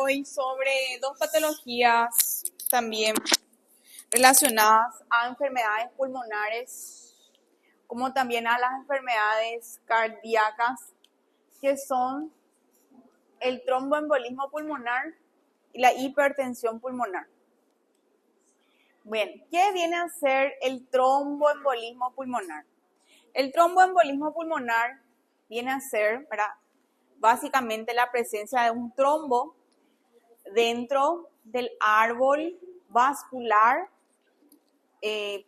hoy sobre dos patologías también relacionadas a enfermedades pulmonares, como también a las enfermedades cardíacas, que son el tromboembolismo pulmonar y la hipertensión pulmonar. Bien, ¿qué viene a ser el tromboembolismo pulmonar? El tromboembolismo pulmonar viene a ser, ¿verdad?, básicamente la presencia de un trombo dentro del árbol vascular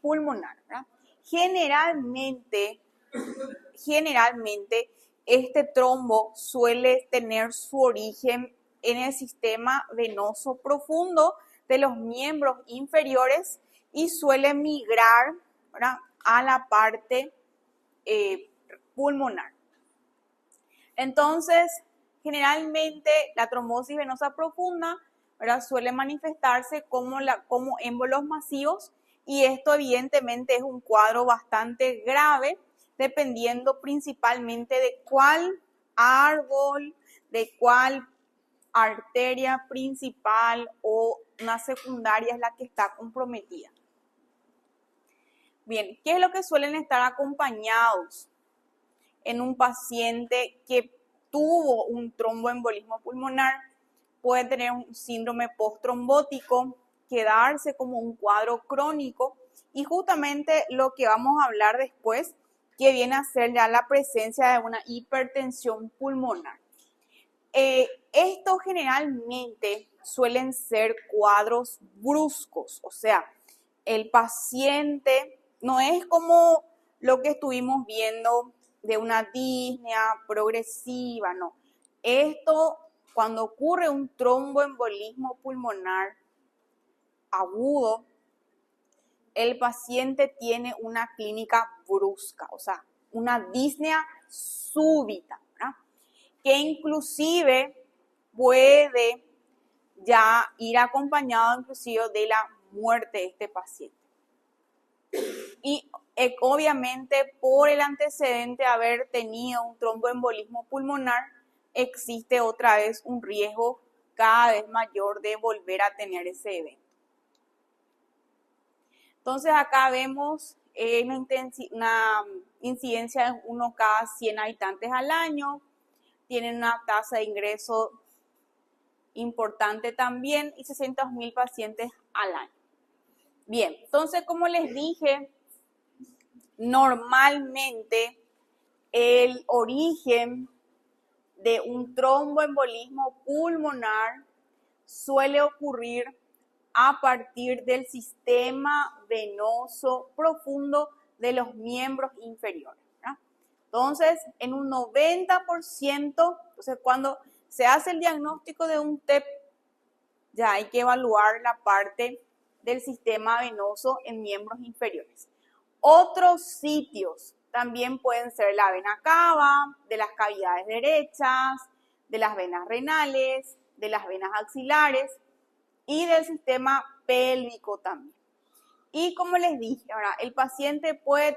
pulmonar, ¿verdad? Generalmente, este trombo suele tener su origen en el sistema venoso profundo de los miembros inferiores y suele migrar, ¿verdad?, a la parte pulmonar. Entonces, generalmente la trombosis venosa profunda, ¿verdad?, suele manifestarse como émbolos masivos, y esto evidentemente es un cuadro bastante grave, dependiendo principalmente de cuál árbol, de cuál arteria principal o una secundaria es la que está comprometida. Bien, ¿qué es lo que suelen estar acompañados en un paciente que tuvo un tromboembolismo pulmonar? Puede tener un síndrome postrombótico, quedarse como un cuadro crónico, y justamente lo que vamos a hablar después, que viene a ser ya la presencia de una hipertensión pulmonar. Esto generalmente suelen ser cuadros bruscos, o sea, el paciente no es como lo que estuvimos viendo de una disnea progresiva, no. Esto, cuando ocurre un tromboembolismo pulmonar agudo, el paciente tiene una clínica brusca, o sea, una disnea súbita, ¿verdad?, que inclusive puede ya ir acompañado inclusive de la muerte de este paciente. Y obviamente por el antecedente de haber tenido un tromboembolismo pulmonar, existe otra vez un riesgo cada vez mayor de volver a tener ese evento. Entonces acá vemos una incidencia de 1 cada 100 habitantes al año, tienen una tasa de ingreso importante también y 600.000 pacientes al año. Bien, entonces como les dije, normalmente el origen de un tromboembolismo pulmonar suele ocurrir a partir del sistema venoso profundo de los miembros inferiores, ¿verdad? Entonces, en un 90%, entonces cuando se hace el diagnóstico de un TEP, ya hay que evaluar la parte del sistema venoso en miembros inferiores. Otros sitios también pueden ser la vena cava, de las cavidades derechas, de las venas renales, de las venas axilares y del sistema pélvico también. Y como les dije, ahora el paciente puede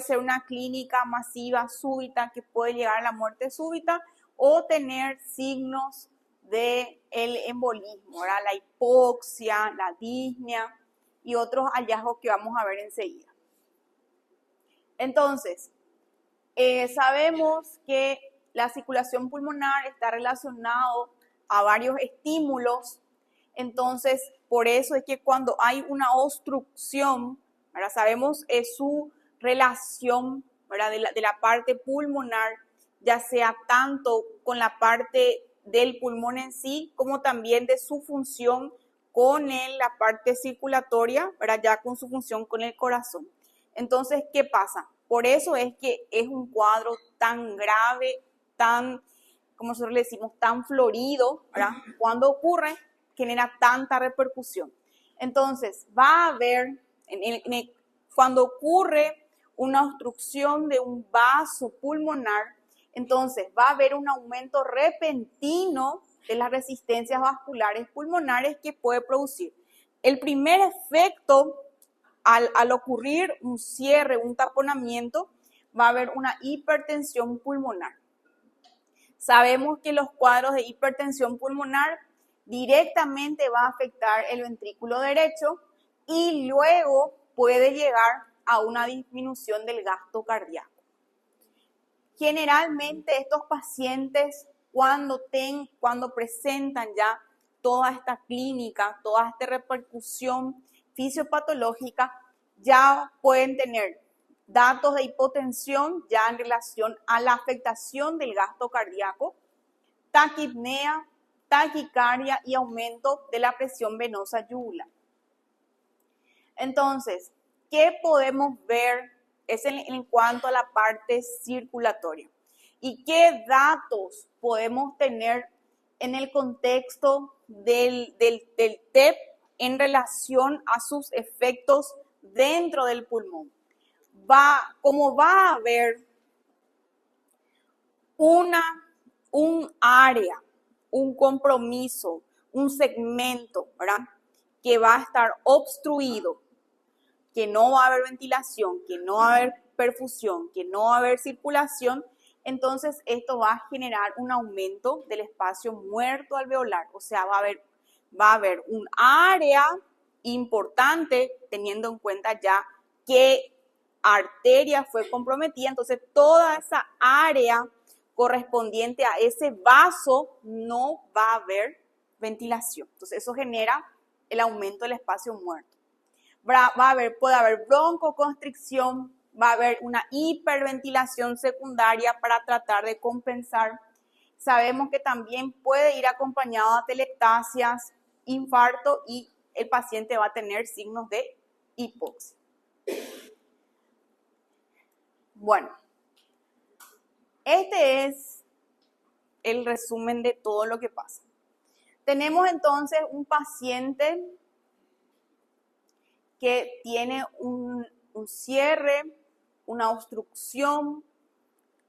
ser una clínica masiva súbita que puede llegar a la muerte súbita o tener signos del embolismo, ¿verdad?, la hipoxia, la disnea y otros hallazgos que vamos a ver enseguida. Entonces, sabemos que la circulación pulmonar está relacionado a varios estímulos. Entonces, por eso es que cuando hay una obstrucción, ¿verdad?, sabemos su relación, ¿verdad?, de la parte pulmonar, ya sea tanto con la parte del pulmón en sí, como también de su función con la parte circulatoria, ¿verdad?, ya con su función con el corazón. Entonces, ¿qué pasa? Por eso es que es un cuadro tan grave, tan, como nosotros le decimos, tan florido, ¿verdad? Cuando ocurre, genera tanta repercusión. Entonces, va a haber, cuando ocurre una obstrucción de un vaso pulmonar, entonces va a haber un aumento repentino de las resistencias vasculares pulmonares que puede producir. El primer efecto, al ocurrir un cierre, un taponamiento, va a haber una hipertensión pulmonar. Sabemos que los cuadros de hipertensión pulmonar directamente va a afectar el ventrículo derecho y luego puede llegar a una disminución del gasto cardíaco. Generalmente estos pacientes cuando presentan ya toda esta clínica, toda esta repercusión fisiopatológica, ya pueden tener datos de hipotensión ya en relación a la afectación del gasto cardíaco, taquipnea, taquicardia y aumento de la presión venosa yugular. Entonces, ¿qué podemos ver? Es en cuanto a la parte circulatoria. ¿Y qué datos podemos tener en el contexto del TEP en relación a sus efectos dentro del pulmón? Como va a haber un área, un compromiso, un segmento, ¿verdad?, que va a estar obstruido, que no va a haber ventilación, que no va a haber perfusión, que no va a haber circulación, entonces esto va a generar un aumento del espacio muerto alveolar. O sea, va a haber un área importante teniendo en cuenta ya qué arteria fue comprometida, entonces toda esa área correspondiente a ese vaso no va a haber ventilación. Entonces eso genera el aumento del espacio muerto. Puede haber broncoconstricción, va a haber una hiperventilación secundaria para tratar de compensar. Sabemos que también puede ir acompañado de telectasias, infarto y el paciente va a tener signos de hipoxia. Bueno, este es el resumen de todo lo que pasa. Tenemos entonces un paciente que tiene un cierre, una obstrucción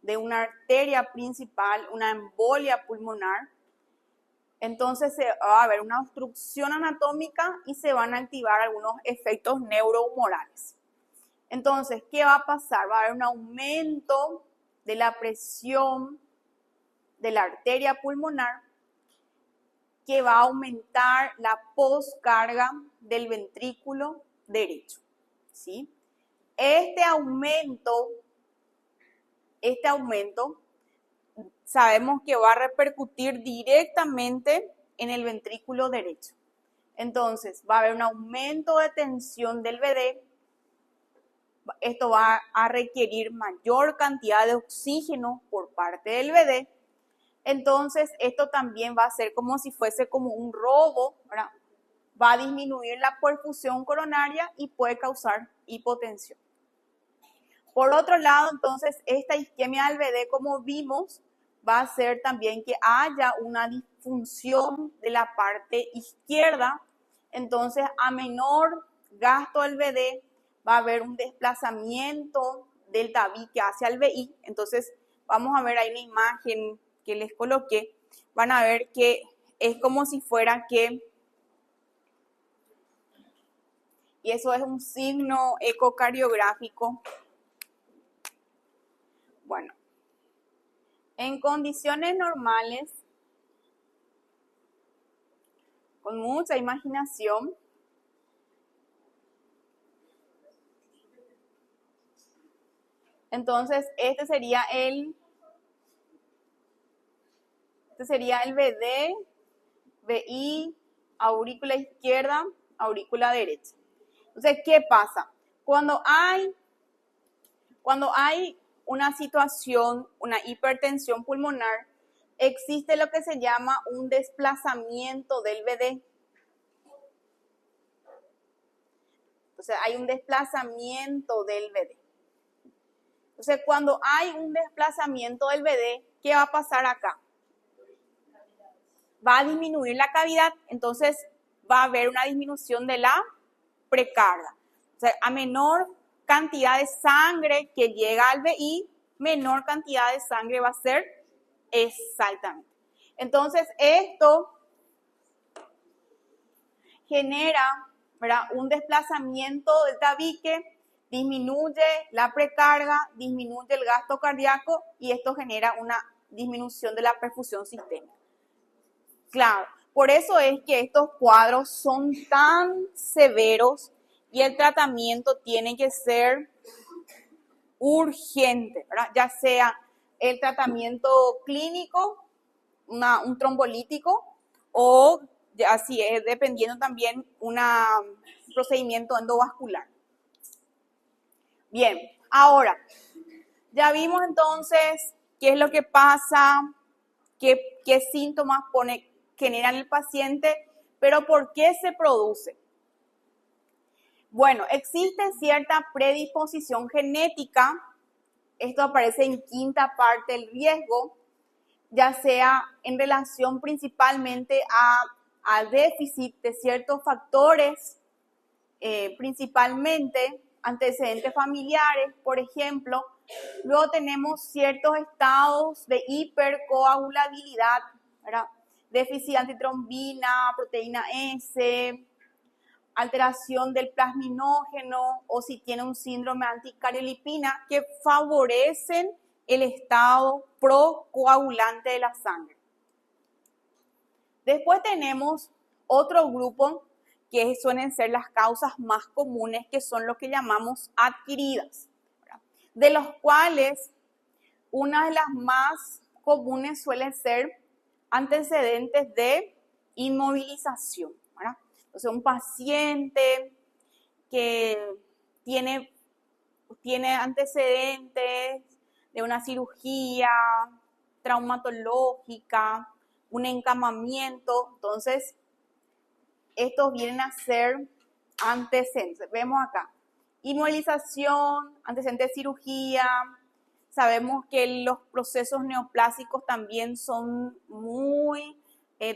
de una arteria principal, una embolia pulmonar. Entonces va a haber una obstrucción anatómica y se van a activar algunos efectos neurohumorales. Entonces, ¿qué va a pasar? Va a haber un aumento de la presión de la arteria pulmonar que va a aumentar la poscarga del ventrículo derecho, ¿sí? Este aumento sabemos que va a repercutir directamente en el ventrículo derecho. Entonces, va a haber un aumento de tensión del VD. Esto va a requerir mayor cantidad de oxígeno por parte del VD. Entonces, esto también va a ser como si fuese como un robo, ¿verdad? Va a disminuir la perfusión coronaria y puede causar hipotensión. Por otro lado, entonces, esta isquemia del VD, como vimos, va a hacer también que haya una disfunción de la parte izquierda. Entonces, a menor gasto del VD, va a haber un desplazamiento del tabique hacia el VI. Entonces, vamos a ver ahí la imagen que les coloqué. Van a ver que es como si fuera que, y eso es un signo ecocardiográfico. Bueno, en condiciones normales, con mucha imaginación, entonces este sería el VD, VI, aurícula izquierda, aurícula derecha. Entonces, ¿qué pasa? Cuando hay una situación, una hipertensión pulmonar, existe lo que se llama un desplazamiento del VD. Entonces, hay un desplazamiento del VD. Entonces, cuando hay un desplazamiento del VD, ¿qué va a pasar acá? Va a disminuir la cavidad, entonces va a haber una disminución de la precarga. O sea, a menor cantidad de sangre que llega al VI, menor cantidad de sangre va a ser exactamente. Entonces, esto genera, ¿verdad?, un desplazamiento del tabique, disminuye la precarga, disminuye el gasto cardíaco y esto genera una disminución de la perfusión sistémica. Claro, Por eso es que estos cuadros son tan severos y el tratamiento tiene que ser urgente, ¿verdad? Ya sea el tratamiento clínico, un trombolítico, o así es, dependiendo también un procedimiento endovascular. Bien, ahora, ya vimos entonces qué es lo que pasa, qué síntomas genera en el paciente, pero ¿por qué se produce? Bueno, existe cierta predisposición genética, esto aparece en quinta parte del riesgo, ya sea en relación principalmente al déficit de ciertos factores, principalmente antecedentes familiares, por ejemplo. Luego tenemos ciertos estados de hipercoagulabilidad, ¿verdad? Déficit de antitrombina, proteína S, alteración del plasminógeno o si tiene un síndrome anticariolipina que favorecen el estado procoagulante de la sangre. Después tenemos otro grupo que suelen ser las causas más comunes, que son lo que llamamos adquiridas, ¿verdad? De los cuales una de las más comunes suelen ser antecedentes de inmovilización, ¿verdad? Entonces, un paciente que tiene antecedentes de una cirugía traumatológica, un encamamiento, entonces estos vienen a ser antecedentes. Vemos acá, inmovilización, antecedentes de cirugía. Sabemos que los procesos neoplásicos también son muy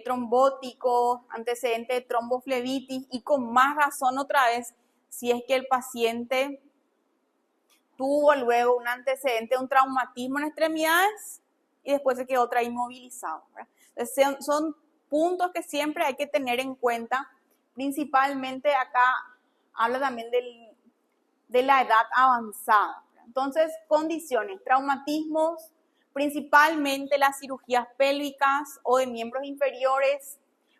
trombóticos, antecedentes de tromboflebitis y con más razón otra vez si es que el paciente tuvo luego un antecedente, un traumatismo en extremidades y después se quedó otra inmovilizado, ¿verdad? Entonces, son puntos que siempre hay que tener en cuenta. Principalmente acá habla también de la edad avanzada. Entonces, condiciones, traumatismos, principalmente las cirugías pélvicas o de miembros inferiores,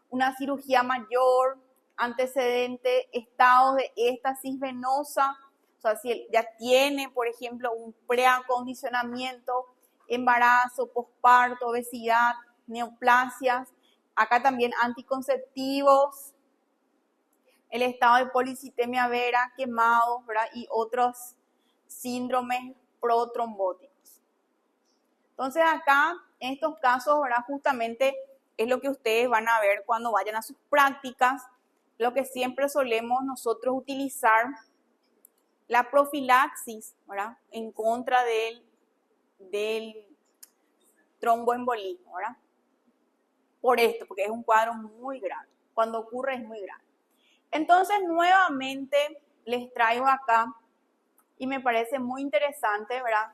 una cirugía mayor, antecedente, estados de éstasis venosa, o sea, si él ya tiene, por ejemplo, un preacondicionamiento, embarazo, posparto, obesidad, neoplasias, acá también anticonceptivos, el estado de policitemia vera, quemados, ¿verdad? Y otros síndromes protrombóticos. Entonces acá, en estos casos, ¿verdad? Justamente es lo que ustedes van a ver cuando vayan a sus prácticas, lo que siempre solemos nosotros utilizar, la profilaxis, ¿verdad? En contra del tromboembolismo, ¿verdad? Por esto, porque es un cuadro muy grave. Cuando ocurre es muy grave. Entonces, nuevamente les traigo acá, y me parece muy interesante, ¿verdad?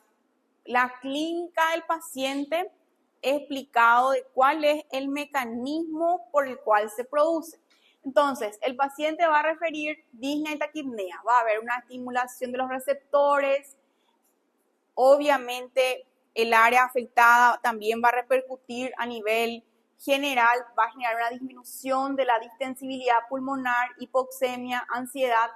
La clínica del paciente explicado de cuál es el mecanismo por el cual se produce. Entonces, el paciente va a referir disnea y taquipnea, va a haber una estimulación de los receptores, obviamente el área afectada también va a repercutir a nivel general, va a generar una disminución de la distensibilidad pulmonar, hipoxemia, ansiedad,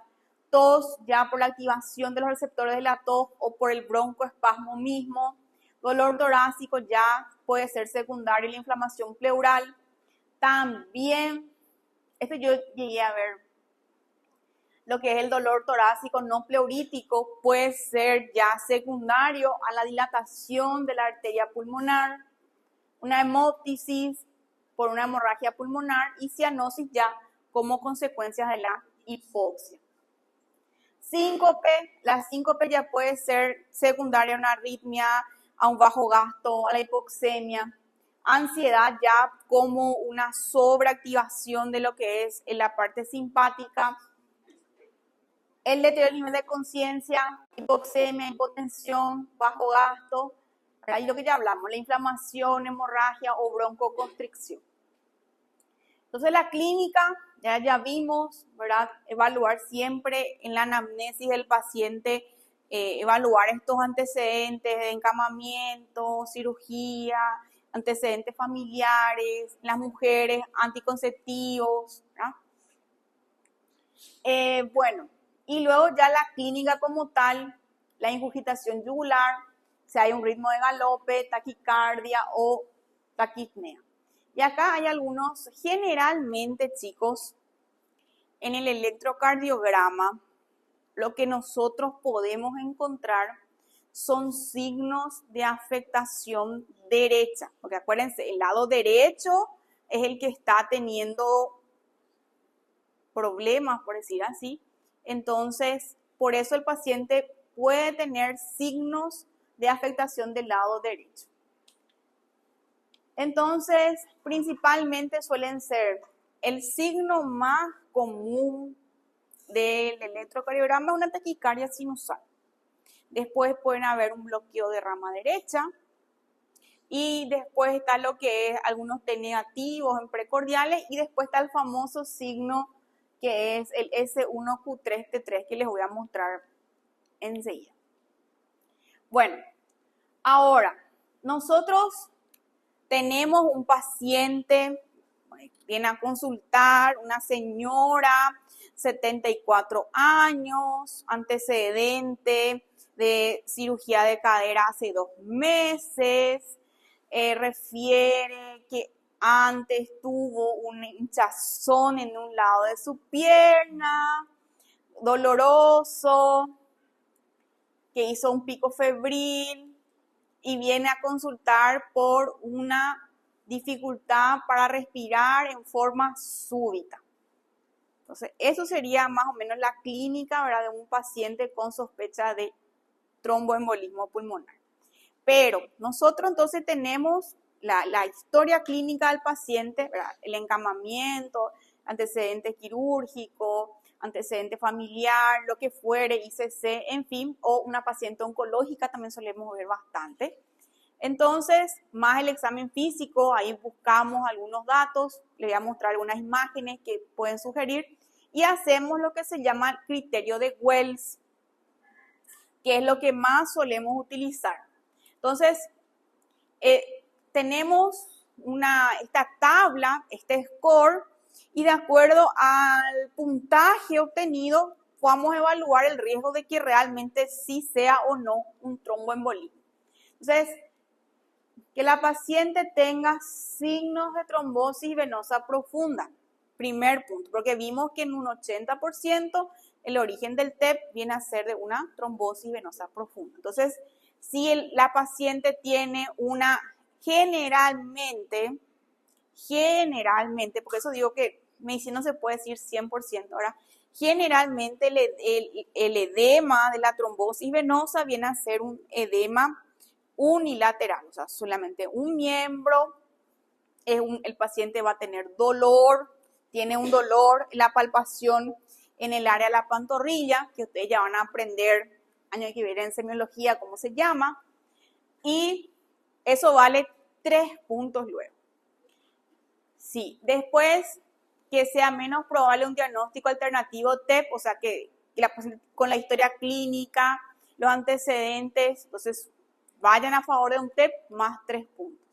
tos ya por la activación de los receptores de la tos o por el broncoespasmo mismo, dolor torácico ya puede ser secundario a la inflamación pleural. También, yo llegué a ver lo que es el dolor torácico no pleurítico, puede ser ya secundario a la dilatación de la arteria pulmonar, una hemóptisis por una hemorragia pulmonar y cianosis ya como consecuencias de la hipoxia. Síncope, la síncope ya puede ser secundaria a una arritmia, a un bajo gasto, a la hipoxemia. Ansiedad ya como una sobreactivación de lo que es en la parte simpática. El deterioro del nivel de conciencia, hipoxemia, hipotensión, bajo gasto, ¿verdad? Y lo que ya hablamos, la inflamación, hemorragia o broncoconstricción. Entonces la clínica, ya vimos, ¿verdad? Evaluar siempre en la anamnesis del paciente, evaluar estos antecedentes de encamamiento, cirugía, antecedentes familiares, las mujeres, anticonceptivos, ¿verdad? Bueno, y luego ya la clínica como tal, la ingurgitación yugular, si hay un ritmo de galope, taquicardia o taquipnea. Y acá hay algunos, generalmente chicos, en el electrocardiograma, lo que nosotros podemos encontrar son signos de afectación derecha. Porque acuérdense, el lado derecho es el que está teniendo problemas, por decir así. Entonces, por eso el paciente puede tener signos de afectación del lado derecho. Entonces, principalmente suelen ser el signo más común del electrocardiograma es una taquicardia sinusal. Después pueden haber un bloqueo de rama derecha y después está lo que es algunos T negativos en precordiales y después está el famoso signo que es el S1Q3T3 que les voy a mostrar enseguida. Bueno, ahora nosotros tenemos un paciente, viene a consultar, una señora, 74 años, antecedente de cirugía de cadera hace 2 meses, refiere que antes tuvo un hinchazón en un lado de su pierna, doloroso, que hizo un pico febril y viene a consultar por una dificultad para respirar en forma súbita. Entonces, eso sería más o menos la clínica, ¿verdad?, de un paciente con sospecha de tromboembolismo pulmonar. Pero nosotros entonces tenemos la historia clínica del paciente, ¿verdad?, el encamamiento, antecedente quirúrgico, antecedente familiar, lo que fuere, ICC, en fin, o una paciente oncológica también solemos ver bastante. Entonces, más el examen físico, ahí buscamos algunos datos, les voy a mostrar algunas imágenes que pueden sugerir y hacemos lo que se llama criterio de Wells, que es lo que más solemos utilizar. Entonces, tenemos esta tabla, este score, y de acuerdo al puntaje obtenido, vamos a evaluar el riesgo de que realmente sí sea o no un tromboembolismo. Entonces, que la paciente tenga signos de trombosis venosa profunda, primer punto, porque vimos que en un 80% el origen del TEP viene a ser de una trombosis venosa profunda. Entonces, si la paciente tiene una generalmente, porque eso digo que medicina no se puede decir 100%, ahora, generalmente el edema de la trombosis venosa viene a ser un edema unilateral, o sea, solamente un miembro, el paciente va a tener dolor, tiene un dolor, la palpación en el área de la pantorrilla, que ustedes ya van a aprender año que viene en semiología cómo se llama, y eso vale 3 puntos luego. Sí, después que sea menos probable un diagnóstico alternativo TEP, o sea que con la historia clínica, los antecedentes, entonces vayan a favor de un TEP más 3 puntos.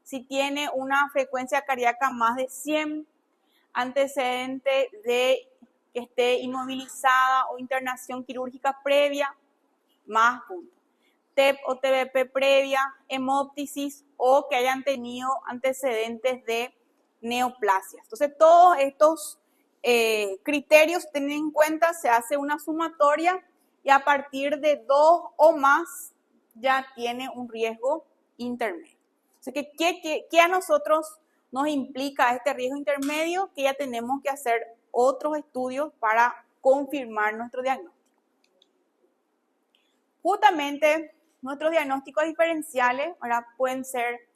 Si tiene una frecuencia cardíaca más de 100, antecedente de que esté inmovilizada o internación quirúrgica previa, más puntos. TEP o TBP previa, hemóptisis o que hayan tenido antecedentes de neoplasias. Entonces, todos estos criterios tienen en cuenta, se hace una sumatoria y a partir de 2 o más ya tiene un riesgo intermedio. O sea, ¿qué a nosotros nos implica este riesgo intermedio? Que ya tenemos que hacer otros estudios para confirmar nuestro diagnóstico. Justamente nuestros diagnósticos diferenciales ahora pueden ser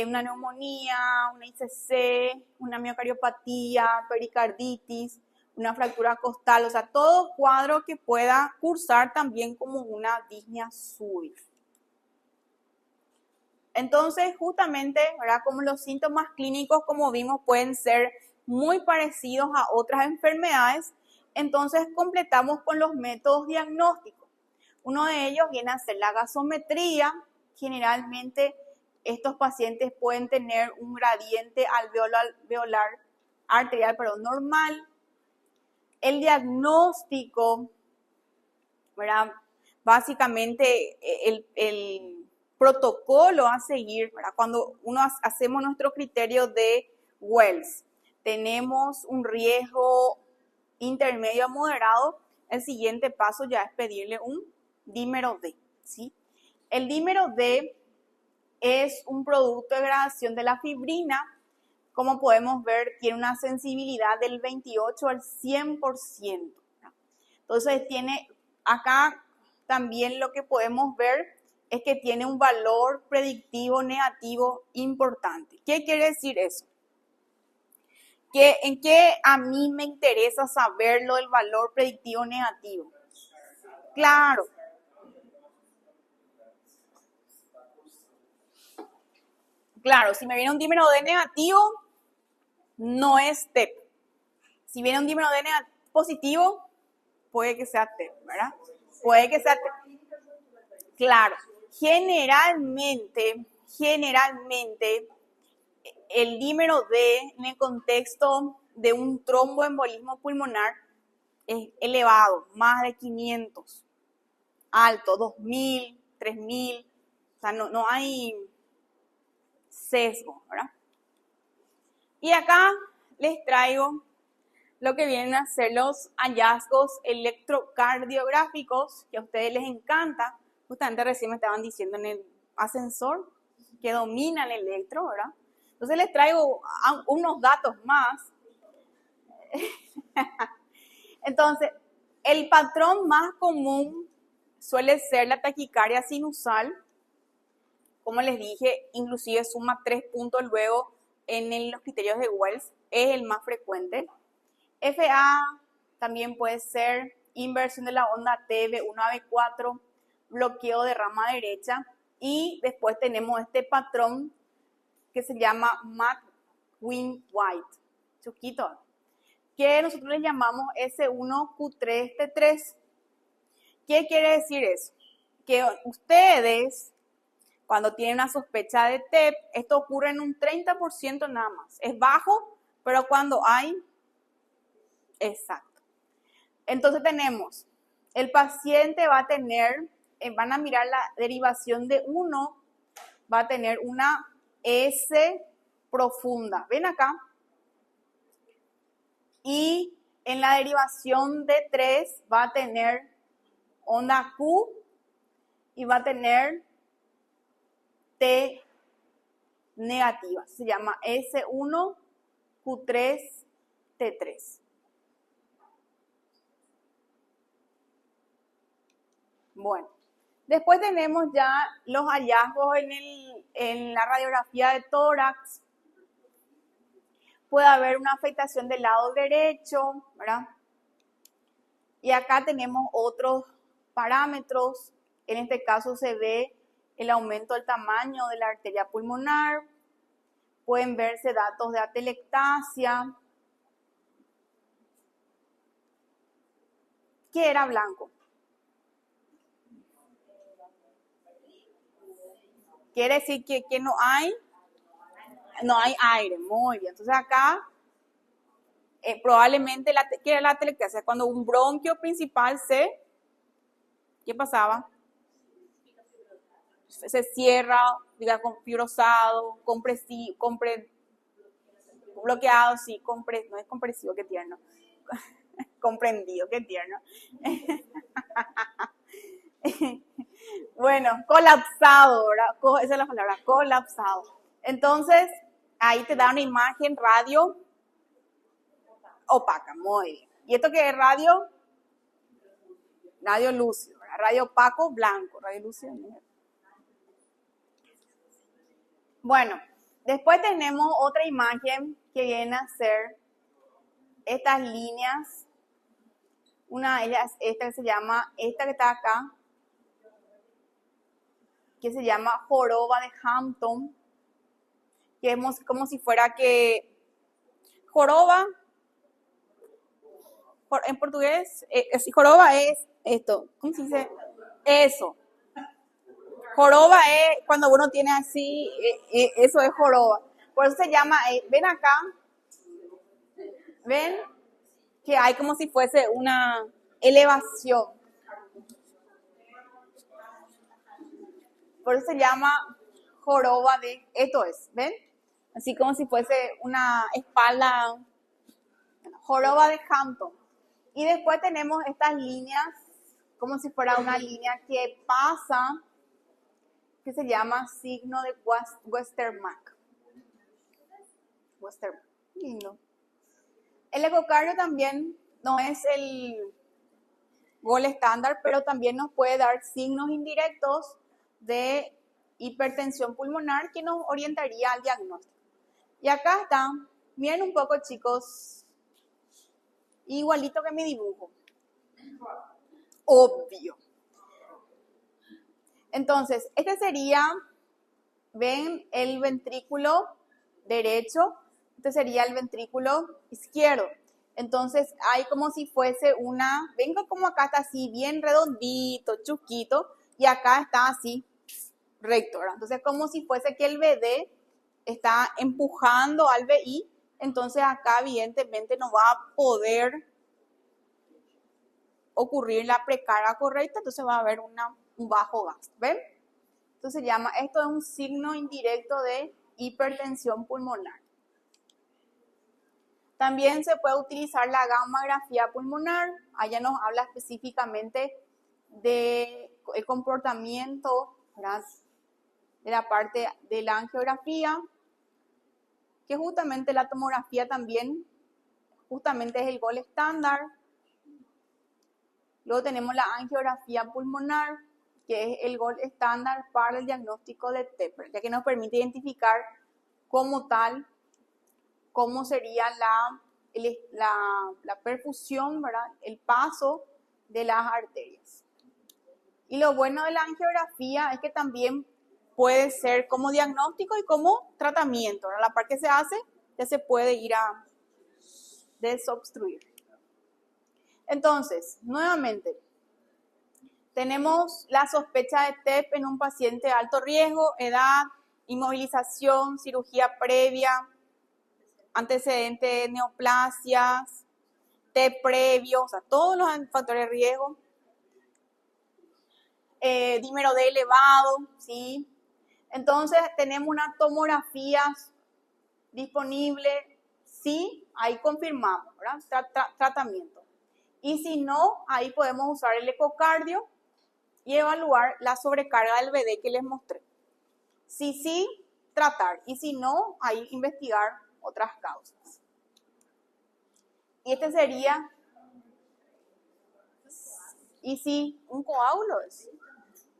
una neumonía, una ICC, una miocardiopatía, pericarditis, una fractura costal, o sea, todo cuadro que pueda cursar también como una disnea súbita. Entonces, justamente, ¿verdad?, como los síntomas clínicos, como vimos, pueden ser muy parecidos a otras enfermedades, entonces completamos con los métodos diagnósticos. Uno de ellos viene a ser la gasometría, generalmente estos pacientes pueden tener un gradiente alveolar arterial, pero normal. El diagnóstico, ¿verdad? Básicamente el protocolo a seguir, ¿verdad? Cuando hacemos nuestro criterio de Wells, tenemos un riesgo intermedio a moderado, el siguiente paso ya es pedirle un dímero D, ¿sí? El dímero D es un producto de degradación de la fibrina. Como podemos ver, tiene una sensibilidad del 28 al 100%. Entonces, acá también lo que podemos ver es que tiene un valor predictivo negativo importante. ¿Qué quiere decir eso? ¿En qué a mí me interesa saber lo del valor predictivo negativo? Claro. Claro, si me viene un dímero D negativo, no es TEP. Si viene un dímero D positivo, puede que sea TEP, ¿verdad? Puede que sea TEP. Claro, generalmente, el dímero D en el contexto de un tromboembolismo pulmonar es elevado, más de 500, alto, 2000, 3000, o sea, no hay sesgo, ¿verdad? Y acá les traigo lo que vienen a ser los hallazgos electrocardiográficos, que a ustedes les encanta. Justamente recién me estaban diciendo en el ascensor que domina el electro, ¿verdad? Entonces les traigo unos datos más. Entonces, el patrón más común suele ser la taquicardia sinusal. Como les dije, inclusive suma 3 puntos luego en los criterios de Wells, es el más frecuente. FA también puede ser inversión de la onda T, B1 a B4, bloqueo de rama derecha, y después tenemos este patrón que se llama McQueen-White, chiquito, que nosotros le llamamos S1Q3T3. ¿Qué quiere decir eso? Que ustedes, cuando tienen una sospecha de TEP, esto ocurre en un 30% nada más. Es bajo, pero cuando hay... Exacto. Entonces tenemos, el paciente va a tener, van a mirar la derivación de 1, va a tener una S profunda. ¿Ven acá? Y en la derivación de 3 va a tener onda Q y va a tener T negativa. Se llama S1Q3T3. Bueno, después tenemos ya los hallazgos en la radiografía de tórax. Puede haber una afectación del lado derecho, ¿verdad? Y acá tenemos otros parámetros. En este caso se ve el aumento del tamaño de la arteria pulmonar. Pueden verse datos de atelectasia. ¿Qué era blanco? Quiere decir que no hay aire. Muy bien. Entonces acá probablemente ¿qué era la atelectasia? Cuando un bronquio principal ¿qué pasaba? Se cierra, digamos, fibrosado, bloqueado, sí, no es compresivo, qué tierno. Comprendido, qué tierno. Bueno, colapsado, ¿verdad? Esa es la palabra, colapsado. Entonces, ahí te da una imagen radio opaca, muy bien. ¿Y esto qué es radio? Radio lúcido, ¿verdad? Radio opaco, blanco, radio lúcido, negro. Bueno, después tenemos otra imagen que viene a ser estas líneas. Una de ellas, esta que está acá, que se llama joroba de Hampton, que es como si fuera que joroba, en portugués, joroba es esto, ¿cómo se dice? Eso. Joroba es cuando uno tiene así, eso es joroba. Por eso se llama, ven acá, ven que hay como si fuese una elevación. Por eso se llama joroba de, esto es, ¿ven? Así como si fuese una espalda, joroba de Hampton. Y después tenemos estas líneas, como si fuera una línea que pasa, que se llama signo de Westermarck. Westermarck, lindo. El ecocardio también no es el gol estándar, pero también nos puede dar signos indirectos de hipertensión pulmonar que nos orientaría al diagnóstico. Y acá está, miren un poco chicos, igualito que mi dibujo. Obvio. Entonces, este sería, ven, el ventrículo derecho, este sería el ventrículo izquierdo. Entonces, hay como si fuese una, venga como acá está así, bien redondito, chusquito, y acá está así, recto, ¿verdad? Entonces, como si fuese que el BD está empujando al BI, entonces acá evidentemente no va a poder ocurrir la precarga correcta, entonces va a haber un bajo gasto, ¿ven? Entonces se llama, esto es un signo indirecto de hipertensión pulmonar. También se puede utilizar la gammagrafía pulmonar, allá nos habla específicamente del comportamiento, ¿verdad?, de la parte de la angiografía, que justamente la tomografía también, justamente es el gol estándar. Luego tenemos la angiografía pulmonar, que es el gol estándar para el diagnóstico de TEPR, ya que nos permite identificar como tal cómo sería la perfusión, ¿verdad?, el paso de las arterias. Y lo bueno de la angiografía es que también puede ser como diagnóstico y como tratamiento, ¿verdad? La par que se hace, ya se puede ir a desobstruir. Entonces, nuevamente, tenemos la sospecha de TEP en un paciente de alto riesgo, edad, inmovilización, cirugía previa, antecedente de neoplasias, TEP previo, o sea, todos los factores de riesgo. Dímero D elevado, ¿sí? Entonces, tenemos una tomografía disponible, sí, ahí confirmamos, ¿verdad? Tratamiento. Y si no, ahí podemos usar el ecocardio y evaluar la sobrecarga del BD que les mostré. Si sí, tratar. Y si no, ahí investigar otras causas. Y este sería, y si un coágulo es.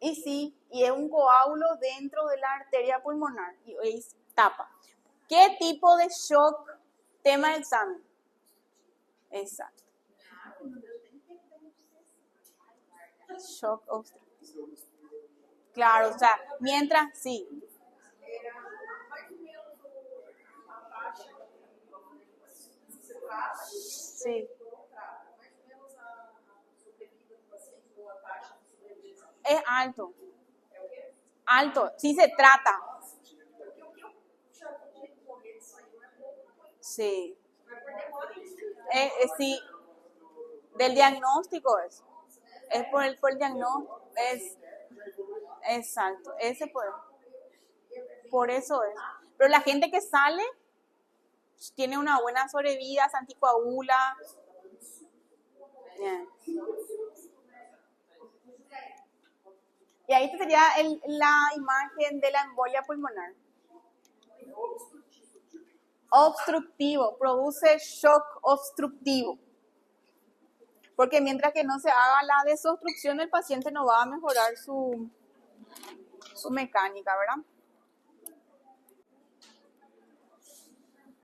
Y sí, y es un coágulo dentro de la arteria pulmonar y es tapa. ¿Qué tipo de shock? Tema de examen. Exacto. Shock obstructivo. Claro, o sea, mientras, sí. Sí. Es alto. Alto, sí se trata. Sí. Sí, del diagnóstico es. Es por el diagnóstico. Es exacto. Ese por eso es. Pero la gente que sale tiene una buena sobrevida, se anticoagula. Yeah. Y ahí sería la imagen de la embolia pulmonar. Obstructivo, produce shock obstructivo. Porque mientras que no se haga la desobstrucción, el paciente no va a mejorar su mecánica, ¿verdad?